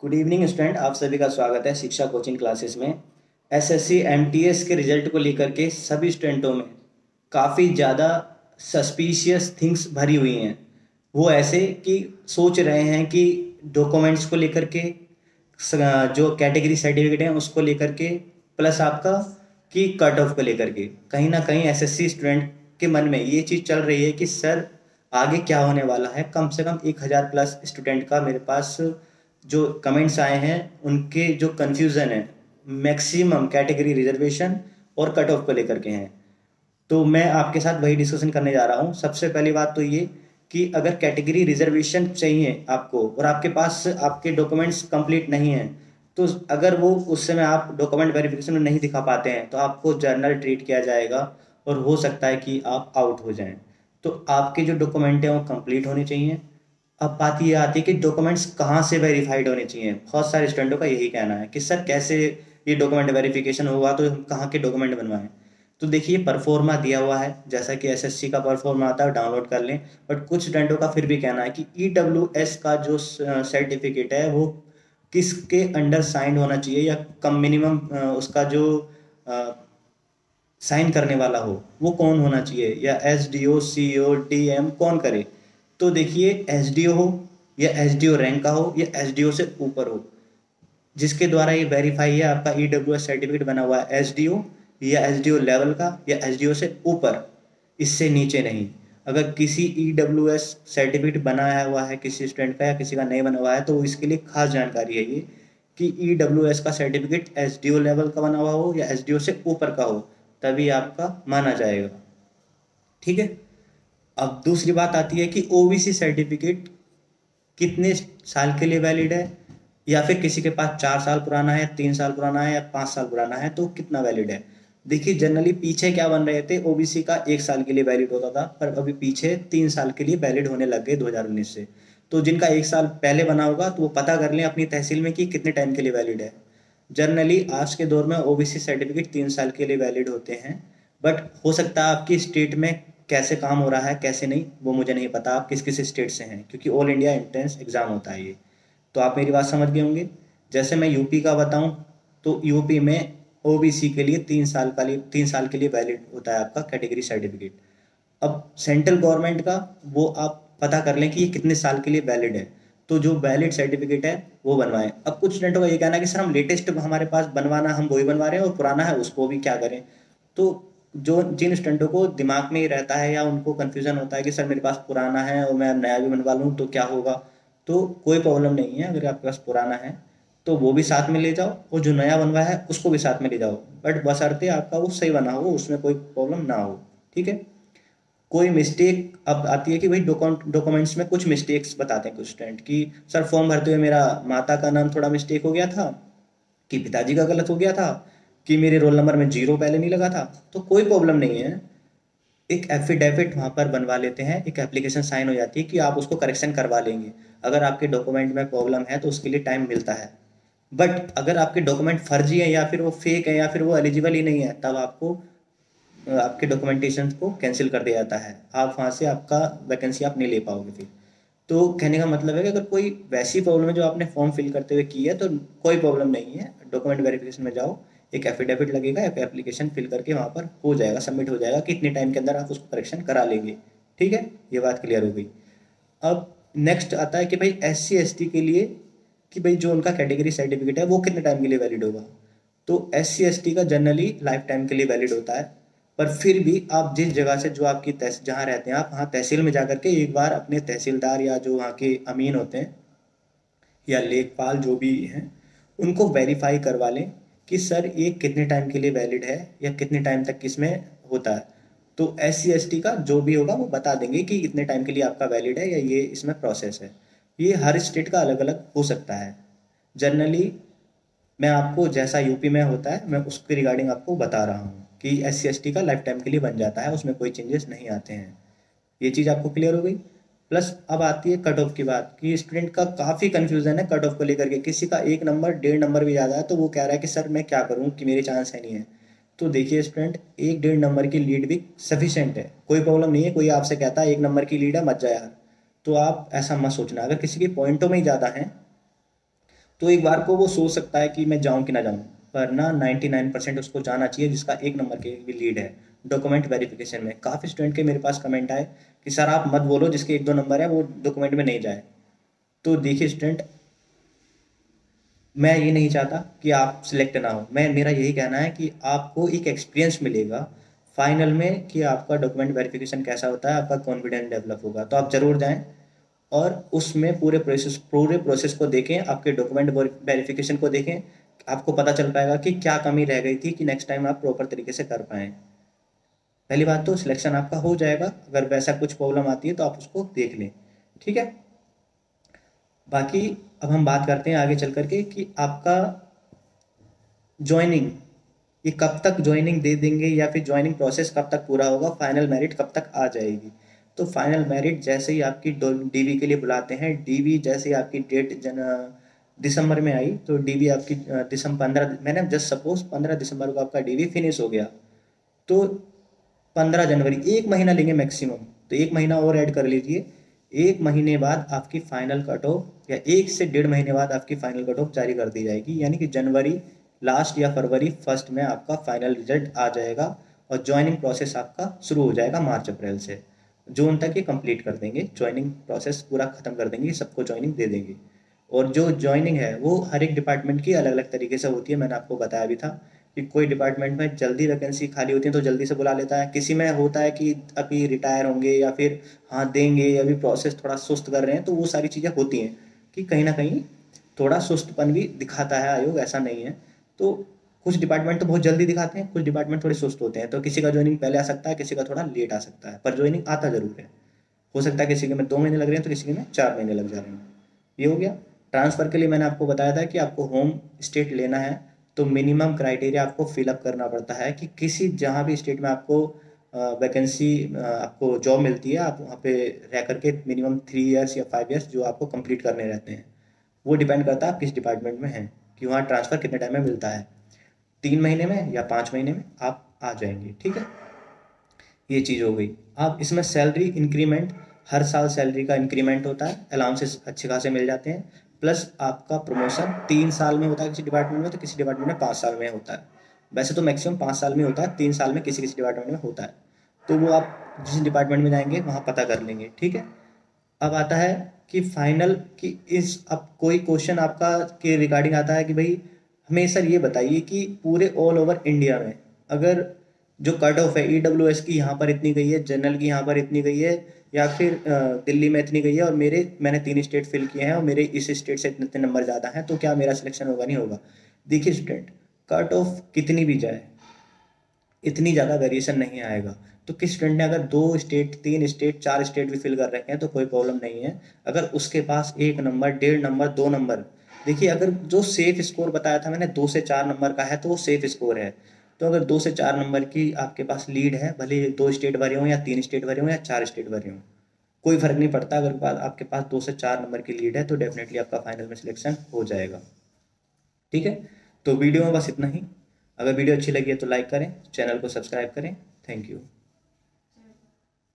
Good evening student, आप सभी का स्वागत है शिक्षा कोचिंग क्लासेस में। एसएससी एमटीएस के रिजल्ट को लेकर के सभी स्टूडेंटों में काफ़ी ज़्यादा सस्पिशियस थिंग्स भरी हुई हैं। वो ऐसे कि सोच रहे हैं कि डॉक्यूमेंट्स को लेकर के, जो कैटेगरी सर्टिफिकेट हैं उसको लेकर के, प्लस आपका कि कट ऑफ को लेकर के, कहीं ना कहीं एसएससी स्टूडेंट के मन में ये चीज़ चल रही है कि सर आगे क्या होने वाला है। कम से कम 1000 प्लस स्टूडेंट का मेरे पास जो कमेंट्स आए हैं, उनके जो कन्फ्यूज़न है मैक्सिमम कैटेगरी रिजर्वेशन और कट ऑफ को लेकर के हैं। तो मैं आपके साथ वही डिस्कशन करने जा रहा हूँ। सबसे पहली बात तो ये कि अगर कैटेगरी रिजर्वेशन चाहिए आपको और आपके पास आपके डॉक्यूमेंट्स कंप्लीट नहीं हैं, तो अगर वो उस समय आप डॉक्यूमेंट वेरिफिकेशन में नहीं दिखा पाते हैं तो आपको जर्नल ट्रीट किया जाएगा और हो सकता है कि आप आउट हो जाएं। तो आपके जो डॉक्यूमेंट हैं वो कंप्लीट होने चाहिए। अब बात ये आती है कि डॉक्यूमेंट्स कहाँ से वेरीफाइड होने चाहिए। बहुत सारे स्टूडेंटों का यही कहना है कि सर कैसे ये डॉक्यूमेंट वेरिफिकेशन होगा, तो हम कहाँ के डॉक्यूमेंट बनवाएं। तो देखिए, परफॉर्मा दिया हुआ है, जैसा कि एसएससी का परफॉर्मा आता है डाउनलोड कर लें। बट कुछ स्टूडेंटों का फिर भी कहना है कि ईडब्ल्यूएस का जो सर्टिफिकेट है वो किसके अंडर साइन होना चाहिए, या कम मिनिमम उसका जो साइन करने वाला हो वो कौन होना चाहिए, या एसडीओ सीईओ डीएम कौन करे। तो देखिए, एसडीओ हो या एसडीओ रैंक का हो या एसडीओ से ऊपर हो, जिसके द्वारा ये वेरीफाई है आपका ईडब्ल्यूएस सर्टिफिकेट बना हुआ है, एसडीओ या एसडीओ लेवल का या एसडीओ से ऊपर, इससे नीचे नहीं। अगर किसी ईडब्ल्यूएस सर्टिफिकेट बनाया हुआ है किसी स्टूडेंट का या किसी का नहीं बना हुआ है, तो इसके लिए खास जानकारी है ये कि ईडब्ल्यूएस का सर्टिफिकेट एसडीओ लेवल का बना हुआ हो या एसडीओ से ऊपर का हो, तभी आपका माना जाएगा। ठीक है। अब दूसरी बात आती है कि ओबीसी सर्टिफिकेट कितने साल के लिए वैलिड है, या फिर किसी के पास 4 साल पुराना है, 3 साल पुराना है या 5 साल पुराना है, तो कितना वैलिड है। देखिए, जनरली पीछे क्या बन रहे थे, ओबीसी का 1 साल के लिए वैलिड होता था, पर अभी पीछे 3 साल के लिए वैलिड होने लग गए 2019 से। तो जिनका 1 साल पहले बना होगा तो वो पता कर लें अपनी तहसील में कि कितने टाइम के लिए वैलिड है। जनरली आज के दौर में ओबीसी सर्टिफिकेट 3 साल के लिए वैलिड होते हैं। बट हो सकता है आपकी स्टेट में कैसे काम हो रहा है कैसे नहीं वो मुझे नहीं पता, आप किस किस स्टेट से हैं, क्योंकि ऑल इंडिया एंट्रेंस एग्जाम होता है ये। तो आप मेरी बात समझ गए होंगे। जैसे मैं यूपी का बताऊं, तो यूपी में ओबीसी के लिए 3 साल के लिए वैलिड होता है आपका कैटेगरी सर्टिफिकेट। अब सेंट्रल गवर्नमेंट का वो आप पता कर लें कि ये कितने साल के लिए वैलिड है, तो जो वैलिड सर्टिफिकेट है वो बनवाएं। अब कुछ स्टूडेंटों का ये कहना है कि सर हम लेटेस्ट हमारे पास बनवाना, हम वही बनवा रहे हैं और पुराना है उसको भी क्या करें। तो जो जिन स्टूडेंटों को दिमाग में ही रहता है या उनको कन्फ्यूजन होता है कि सर मेरे पास पुराना है और मैं नया भी बनवा लूँ तो क्या होगा, तो कोई प्रॉब्लम नहीं है। अगर आपके पास पुराना है तो वो भी साथ में ले जाओ और जो नया बनवाया है उसको भी साथ में ले जाओ, बट बशर्ते आपका वो सही बना हो, उसमें कोई प्रॉब्लम ना हो। ठीक है। कोई मिस्टेक अब आती है कि भाई डॉक्यूमेंट्स में कुछ मिस्टेक्स बताते हैं कुछ स्टूडेंट कि सर फॉर्म भरते हुए मेरा माता का नाम थोड़ा मिस्टेक हो गया था, कि पिताजी का गलत हो गया था, कि मेरे रोल नंबर में जीरो पहले नहीं लगा था। तो कोई प्रॉब्लम नहीं है, एक एफिडेविट वहाँ पर बनवा लेते हैं, एक एप्लीकेशन साइन हो जाती है कि आप उसको करेक्शन करवा लेंगे। अगर आपके डॉक्यूमेंट में प्रॉब्लम है तो उसके लिए टाइम मिलता है। बट अगर आपके डॉक्यूमेंट फर्जी है या फिर वो फेक है या फिर वो एलिजिबल ही नहीं है, तब आपको आपके डॉक्यूमेंटेशन को कैंसिल कर दिया जाता है। आप वहाँ से आपका वैकेंसी आप नहीं ले पाओगे फिर। तो कहने का मतलब है कि अगर कोई वैसी प्रॉब्लम है जो आपने फॉर्म फिल करते हुए की है तो कोई प्रॉब्लम नहीं है, डॉक्यूमेंट वेरिफिकेशन में जाओ, एक एफिडेविट लगेगा, एक एप्लीकेशन फिल करके वहाँ पर हो जाएगा, सबमिट हो जाएगा कि इतने टाइम के अंदर आप उसको करेक्शन करा लेंगे। ठीक है, ये बात क्लियर हो गई। अब नेक्स्ट आता है कि भाई एस सी एस टी के लिए, कि भाई जो उनका कैटेगरी सर्टिफिकेट है वो कितने टाइम के लिए वैलिड होगा। तो एस सी एस टी का जनरली लाइफ टाइम के लिए वैलिड होता है। पर फिर भी आप जिस जगह से, जो आपकी जहाँ रहते हैं आप, वहाँ तहसील में जाकर के एक बार अपने तहसीलदार या जो वहाँ के अमीन होते हैं या लेखपाल जो भी हैं, उनको वेरीफाई करवा लें कि सर ये कितने टाइम के लिए वैलिड है या कितने टाइम तक इसमें होता है। तो एस सी एस टी का जो भी होगा वो बता देंगे कि इतने टाइम के लिए आपका वैलिड है या ये इसमें प्रोसेस है। ये हर स्टेट का अलग अलग हो सकता है। जनरली मैं आपको जैसा यूपी में होता है मैं उसके रिगार्डिंग आपको बता रहा हूँ कि एस सी एस टी का लाइफ टाइम के लिए बन जाता है, उसमें कोई चेंजेस नहीं आते हैं। ये चीज़ आपको क्लियर हो गई। प्लस अब आती है कट ऑफ की बात, कि स्टूडेंट का काफ़ी कंफ्यूजन है कट ऑफ को लेकर के। किसी का 1 नंबर 1.5 नंबर भी ज़्यादा है तो वो कह रहा है कि सर मैं क्या करूँ कि मेरे चांस है नहीं है। तो देखिए स्टूडेंट, 1-1.5 नंबर की लीड भी सफिशेंट है, कोई प्रॉब्लम नहीं है। कोई आपसे कहता है 1 नंबर की लीड है मत जा यार, तो आप ऐसा मत सोचना। अगर किसी के पॉइंटों में ही ज़्यादा हैं तो एक बार को वो सोच सकता है कि मैं जाऊं कि ना जाऊं, पर ना 99% उसको जाना चाहिए जिसका 1 नंबर के भी लीड है। डॉक्यूमेंट वेरिफिकेशन में काफ़ी स्टूडेंट के मेरे पास कमेंट आए कि सर आप मत बोलो जिसके 1-2 नंबर है वो डॉक्यूमेंट में नहीं जाए। तो देखिए स्टूडेंट, मैं ये नहीं चाहता कि आप सिलेक्ट ना हो, मेरा यही कहना है कि आपको एक एक्सपीरियंस मिलेगा फाइनल में कि आपका डॉक्यूमेंट वेरिफिकेशन कैसा होता है, आपका कॉन्फिडेंस डेवलप होगा। तो आप ज़रूर जाएं और उसमें पूरे प्रोसेस को देखें, आपके डॉक्यूमेंट वेरिफिकेशन को देखें। आपको पता चल पाएगा कि क्या कमी रह गई थी कि नेक्स्ट टाइम आप प्रॉपर तरीके से कर पाएँ। पहली बात तो सिलेक्शन आपका हो जाएगा, अगर वैसा कुछ प्रॉब्लम आती है तो आप उसको देख लें, ठीक है। बाकी अब हम बात करते हैं आगे चल करके कि आपका ज्वाइनिंग, ये कब तक ज्वाइनिंग दे देंगे या फिर ज्वाइनिंग प्रोसेस कब तक पूरा होगा, फाइनल मेरिट कब तक आ जाएगी। तो फाइनल मेरिट जैसे ही आपकी डीवी के लिए बुलाते हैं, डीवी जैसे ही आपकी डेट दिसंबर में आई, तो डीवी आपकी दिसंबर 15, मैंने जस्ट सपोज 15 दिसंबर को आपका डीवी फिनिश हो गया, तो 15 जनवरी, 1 महीना लेंगे मैक्सिमम, तो 1 महीना और ऐड कर लीजिए। 1 महीने बाद आपकी फाइनल कट ऑफ, या 1 से 1.5 महीने बाद आपकी फाइनल कट ऑफ जारी कर दी जाएगी, यानी कि जनवरी लास्ट या फरवरी फर्स्ट में आपका फाइनल रिजल्ट आ जाएगा और ज्वाइनिंग प्रोसेस आपका शुरू हो जाएगा मार्च अप्रैल से। जून तक ये कंप्लीट कर देंगे, ज्वाइनिंग प्रोसेस पूरा खत्म कर देंगे, सबको ज्वाइनिंग दे देंगे। और जो ज्वाइनिंग है वो हर एक डिपार्टमेंट की अलग अलग तरीके से होती है, मैंने आपको बताया भी था कि कोई डिपार्टमेंट में जल्दी वैकेंसी खाली होती है तो जल्दी से बुला लेता है, किसी में होता है कि अभी रिटायर होंगे या फिर हाँ देंगे, या अभी प्रोसेस थोड़ा सुस्त कर रहे हैं, तो वो सारी चीज़ें होती हैं कि कहीं ना कहीं थोड़ा सुस्तपन भी दिखाता है आयोग, ऐसा नहीं है। तो कुछ डिपार्टमेंट तो बहुत जल्दी दिखाते हैं, कुछ डिपार्टमेंट थोड़े सुस्त होते हैं, तो किसी का ज्वाइनिंग पहले आ सकता है, किसी का थोड़ा लेट आ सकता है, पर ज्वाइनिंग आता जरूर है। हो सकता है किसी के में 2 महीने लग रहे हैं तो किसी के में 4 महीने लग जा रहे हैं। ये हो गया। ट्रांसफ़र के लिए मैंने आपको बताया था कि आपको होम स्टेट लेना है तो मिनिमम क्राइटेरिया आपको फिलअप करना पड़ता है कि किसी जहाँ भी स्टेट में आपको वैकेंसी, आपको जॉब मिलती है, आप वहाँ पे रह करके मिनिमम 3 ईयर्स या 5 ईयर्स जो आपको कंप्लीट करने रहते हैं। वो डिपेंड करता है आप किस डिपार्टमेंट में हैं कि वहाँ ट्रांसफ़र कितने टाइम में मिलता है, 3 महीने में या 5 महीने में आप आ जाएंगे, ठीक है। ये चीज़ हो गई। आप इसमें सैलरी इंक्रीमेंट, हर साल सैलरी का इंक्रीमेंट होता है, अलाउंसेस अच्छे खासे मिल जाते हैं, प्लस आपका प्रमोशन 3 साल में होता है किसी डिपार्टमेंट में, तो किसी डिपार्टमेंट में 5 साल में होता है। वैसे तो मैक्सिमम 5 साल में होता है, 3 साल में किसी किसी डिपार्टमेंट में होता है। तो वो आप जिस डिपार्टमेंट में जाएंगे वहाँ पता कर लेंगे, ठीक है। अब आता है कि फाइनल कि इस, अब कोई क्वेश्चन आपका के रिगार्डिंग आता है कि भाई हमें सर ये बताइए कि पूरे ऑल ओवर इंडिया में अगर जो कट ऑफ है ईडब्ल्यूएस की यहाँ पर इतनी गई है, जनरल की यहाँ पर इतनी गई है, या फिर दिल्ली में इतनी गई है, और मैंने 3 स्टेट फिल किए हैं और मेरे इस स्टेट से इतने इतने नंबर ज़्यादा हैं, तो क्या मेरा सिलेक्शन होगा नहीं होगा। देखिए स्टूडेंट, कट ऑफ कितनी भी जाए इतनी ज़्यादा वेरिएशन नहीं आएगा। तो किस स्टूडेंट ने अगर 2 स्टेट, 3 स्टेट, 4 स्टेट भी फिल कर रखे हैं तो कोई प्रॉब्लम नहीं है। अगर उसके पास 1 नंबर, 1.5 नंबर, 2 नंबर, देखिए अगर जो सेफ स्कोर बताया था मैंने 2 से 4 नंबर का है तो वो सेफ स्कोर है। तो अगर 2 से 4 नंबर की आपके पास लीड है, भले 2 स्टेट भरे हों या 3 स्टेट भरे हों या 4 स्टेट भरे हों, कोई फर्क नहीं पड़ता। अगर आपके पास 2 से 4 नंबर की लीड है तो डेफिनेटली आपका फाइनल में सिलेक्शन हो जाएगा, ठीक है। तो वीडियो में बस इतना ही। अगर वीडियो अच्छी लगी है तो लाइक करें, चैनल को सब्सक्राइब करें। Thank you.